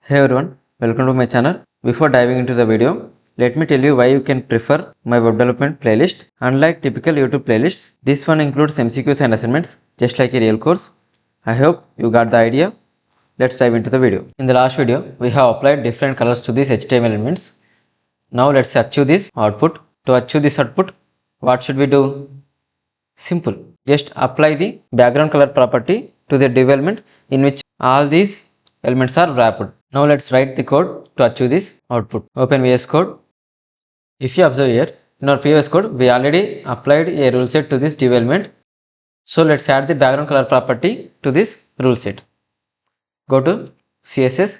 Hey everyone, welcome to my channel. Before diving into the video, let me tell you why you can prefer my web development playlist. Unlike typical YouTube playlists, this one includes MCQs and assignments just like a real course. I hope you got the idea. Let's dive into the video. In the last video, we have applied different colors to these HTML elements. Now let's achieve this output. To achieve this output, what should we do? Simple. Just apply the background color property to the div element in which all these elements are wrapped. Now let's write the code to achieve this output. Open VS Code. If you observe here, in our previous code, we already applied a rule set to this div element. So let's add the background color property to this rule set. Go to CSS.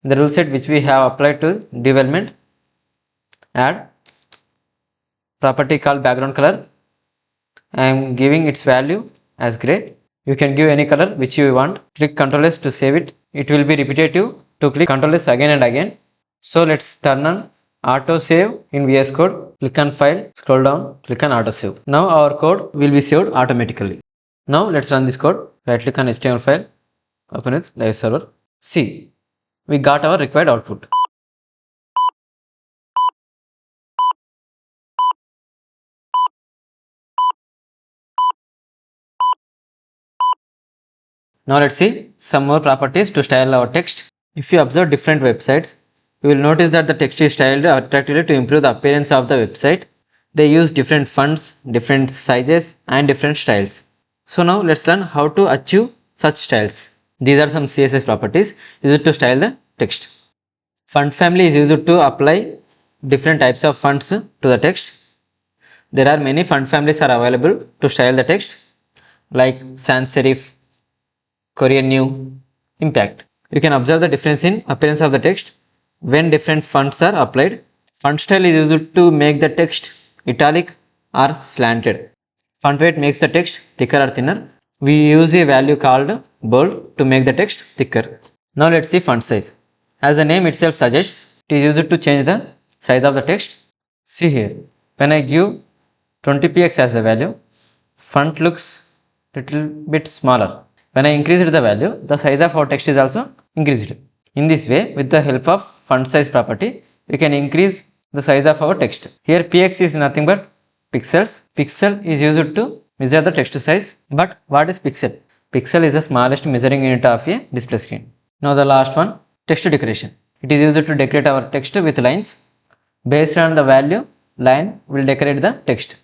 The rule set which we have applied to div element, add property called background color. I am giving its value as gray. You can give any color which you want. Click Ctrl S to save it. It will be repetitive to click Ctrl S again and again. So let's turn on auto save in VS Code. Click on file, scroll down, click on auto save. Now our code will be saved automatically. Now let's run this code. Right click on HTML file, open it, live server. See, we got our required output. Now let's see some more properties to style our text. If you observe different websites, you will notice that the text is styled attractively to improve the appearance of the website. They use different fonts, different sizes and different styles. So now let's learn how to achieve such styles. These are some CSS properties used to style the text. Font family is used to apply different types of fonts to the text. There are many font families are available to style the text like sans serif, Korean New, Impact. You can observe the difference in appearance of the text when different fonts are applied. Font style is used to make the text italic or slanted. Font weight makes the text thicker or thinner. We use a value called bold to make the text thicker. Now let's see font size. As the name itself suggests, it is used to change the size of the text. See here, when I give 20px as the value, font looks little bit smaller. When I increased the value, the size of our text is also increased. In this way, with the help of font size property, we can increase the size of our text. Here px is nothing but pixels. Pixel is used to measure the text size. But what is pixel? Pixel is the smallest measuring unit of a display screen. Now the last one, text decoration. It is used to decorate our text with lines. Based on the value, line will decorate the text.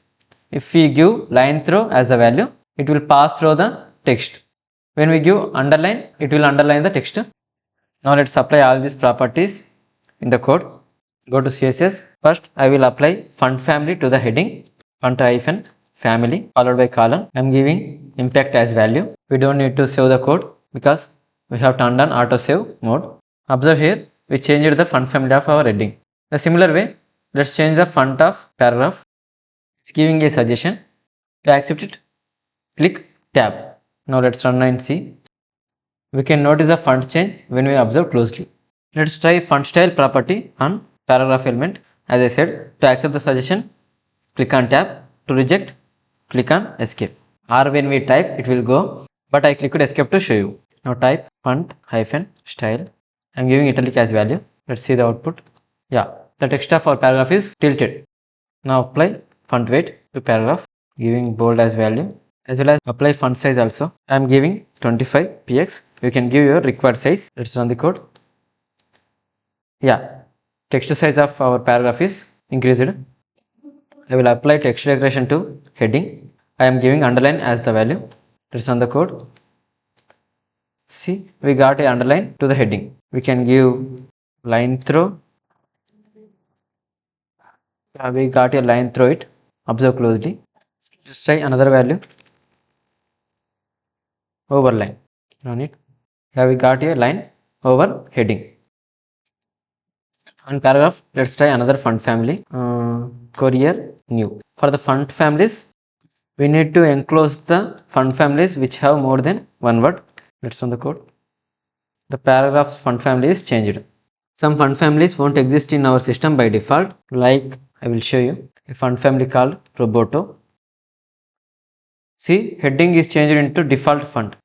If we give line through as the value, it will pass through the text. When we give underline, it will underline the text. Now let's apply all these properties in the code. Go to CSS. First, I will apply font family to the heading. Font hyphen family followed by colon. I am giving impact as value. We don't need to save the code because we have turned on auto save mode. Observe here, we changed the font family of our heading. The similar way, let's change the font of paragraph. It's giving a suggestion. To accept it, click tab. Now let's run and see. We can notice the font change when we observe closely. Let's try font style property on paragraph element. As I said, to accept the suggestion, click on tab. To reject, click on escape. Or when we type, it will go. But I clicked escape to show you. Now type font hyphen style. I am giving italic as value. Let's see the output. Yeah, the text of our paragraph is tilted. Now apply font weight to paragraph, giving bold as value. As well as apply font size also. I am giving 25px. You can give your required size. Let's run the code. Yeah, text size of our paragraph is increased. I will apply text decoration to heading. I am giving underline as the value. Let's run the code. See, we got a underline to the heading. We can give line through. Yeah, we got a line through it. Observe closely. Let's try another value. Over line. Run it. Here we got a line over heading. On paragraph, let's try another font family. Courier New. For the font families, we need to enclose the font families which have more than one word. Let's run the code. The paragraph's font family is changed. Some font families won't exist in our system by default. Like I will show you a font family called Roboto. See, heading is changed into default font.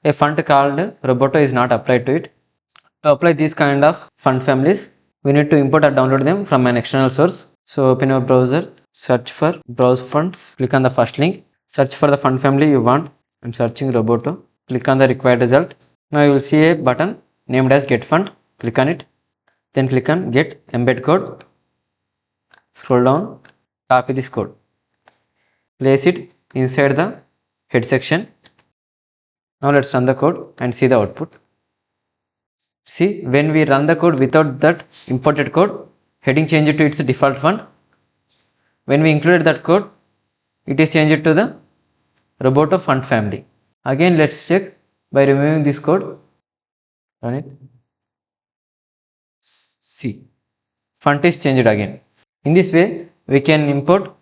A font called Roboto is not applied to it. To apply these kind of font families, we need to import or download them from an external source. So open your browser, search for browse fonts, click on the first link, search for the font family you want. I'm searching Roboto. Click on the required result. Now you will see a button named as get font. Click on it. Then click on get embed code. Scroll down, copy this code. Place it inside the head section. Now let's run the code and see the output. See, when we run the code without that imported code, heading changed to its default font. When we included that code, it is changed to the Roboto font family. Again, let's check by removing this code. Run it. See, font is changed again. In this way, we can import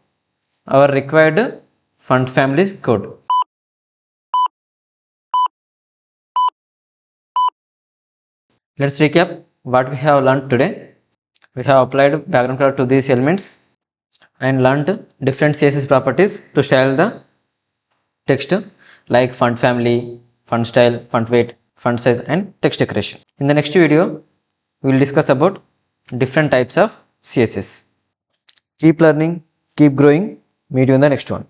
our required font families code. Let's recap what we have learned today. We have applied background color to these elements and learned different CSS properties to style the text like font family, font style, font weight, font size and text decoration. In the next video, we will discuss about different types of CSS. Keep learning, keep growing. Meet you in the next one.